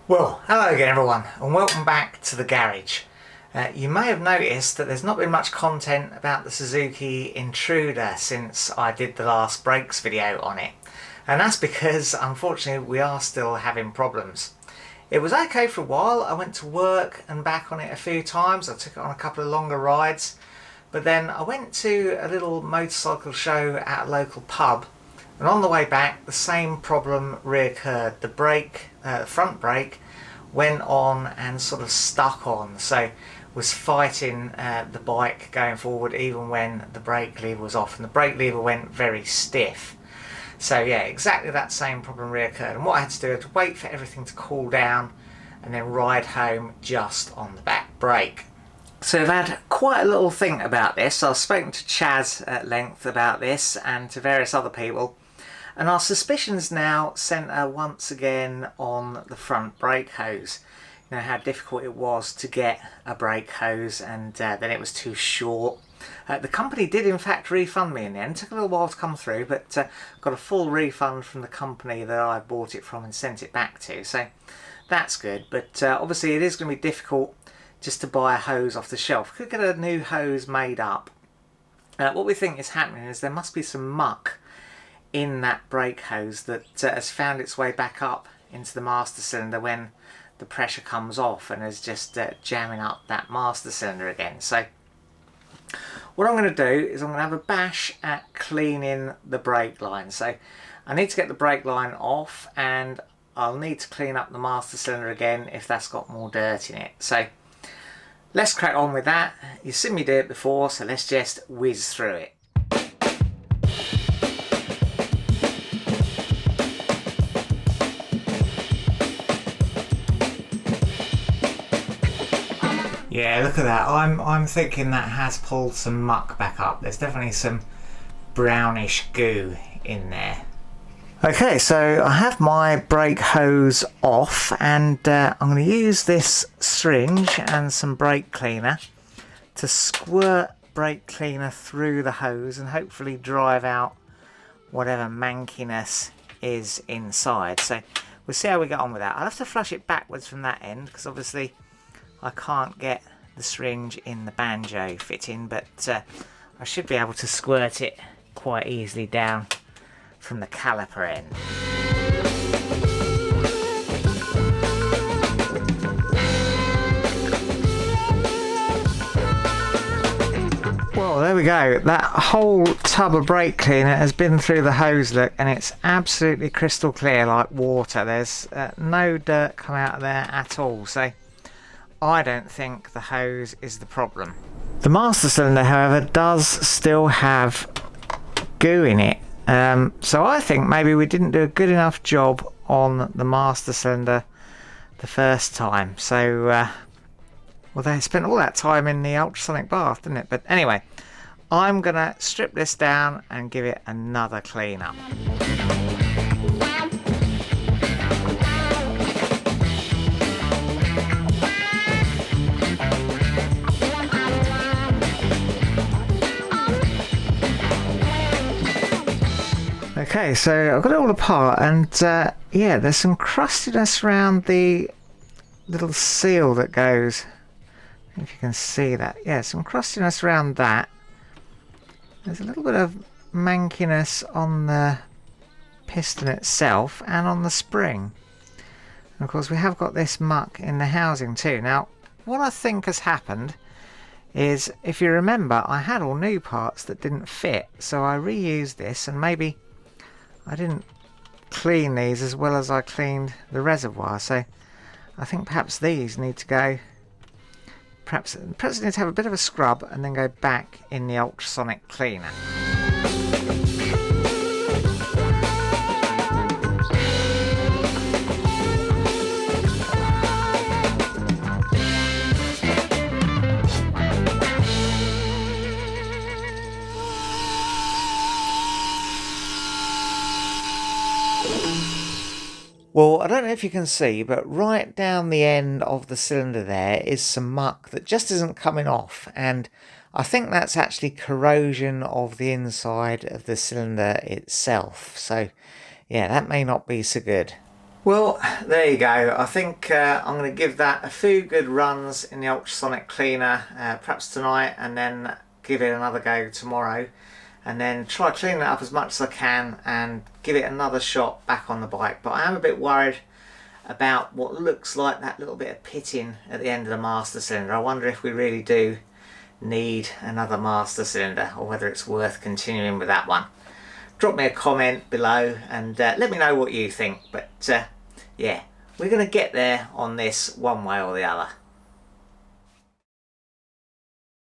Well, hello again everyone and welcome back to the garage. You may have noticed that there's not been much content about the Suzuki Intruder since I did the last brakes video on it. And that's because unfortunately we are still having problems. It was okay for a while. I went to work and back on it a few times. I took it on a couple of longer rides. But then I went to a little motorcycle show at a local pub. And on the way back, the same problem reoccurred. The front brake went on and sort of stuck on, so was fighting the bike going forward even when the brake lever was off, and the brake lever went very stiff. So yeah, exactly that same problem reoccurred, and what I had to do was wait for everything to cool down and then ride home just on the back brake. So I've had quite a little think about this. I've spoken to Chaz at length about this and to various other people. And our suspicions now centre once again on the front brake hose. You know how difficult it was to get a brake hose, and then it was too short. The company did in fact refund me in the end. It took a little while to come through, but got a full refund from the company that I bought it from and sent it back to. So that's good, but obviously it is going to be difficult just to buy a hose off the shelf. Could get a new hose made up. What we think is happening is there must be some muck in that brake hose that has found its way back up into the master cylinder when the pressure comes off and is just jamming up that master cylinder again. So what I'm going to do is I'm going to have a bash at cleaning the brake line. So I need to get the brake line off, and I'll need to clean up the master cylinder again if that's got more dirt in it. So let's crack on with that. You've seen me do it before, so let's just whiz through it. Yeah, look at that. I'm thinking that has pulled some muck back up. There's definitely some brownish goo in there. Okay, so I have my brake hose off, and I'm going to use this syringe and some brake cleaner to squirt brake cleaner through the hose and hopefully drive out whatever mankiness is inside. So we'll see how we get on with that. I'll have to flush it backwards from that end because obviously I can't get the syringe in the banjo fitting, but I should be able to squirt it quite easily down from the caliper end. Well, there we go. That whole tub of brake cleaner has been through the hose, look, and it's absolutely crystal clear like water. There's no dirt come out of there at all, so I don't think the hose is the problem. The master cylinder, however, does still have goo in it. So I think maybe we didn't do a good enough job on the master cylinder the first time. So, well, they spent all that time in the ultrasonic bath, didn't it? But anyway, I'm going to strip this down and give it another clean up. Okay, so I've got it all apart, and yeah, there's some crustiness around the little seal that goes, if you can see that. Yeah, some crustiness around that. There's a little bit of mankiness on the piston itself and on the spring. And of course we have got this muck in the housing too. Now, what I think has happened is, if you remember, I had all new parts that didn't fit, so I reused this, and maybe I didn't clean these as well as I cleaned the reservoir, so I think perhaps these need to go, perhaps they need to have a bit of a scrub and then go back in the ultrasonic cleaner. Well, I don't know if you can see, but right down the end of the cylinder there is some muck that just isn't coming off, and I think that's actually corrosion of the inside of the cylinder itself. So yeah, that may not be so good. Well, there you go. I think I'm going to give that a few good runs in the ultrasonic cleaner, perhaps tonight, and then give it another go tomorrow, and then try cleaning it up as much as I can and give it another shot back on the bike. But I am a bit worried about what looks like that little bit of pitting at the end of the master cylinder. I wonder if we really do need another master cylinder, or whether it's worth continuing with that one. Drop me a comment below and let me know what you think. But yeah, we're going to get there on this one way or the other.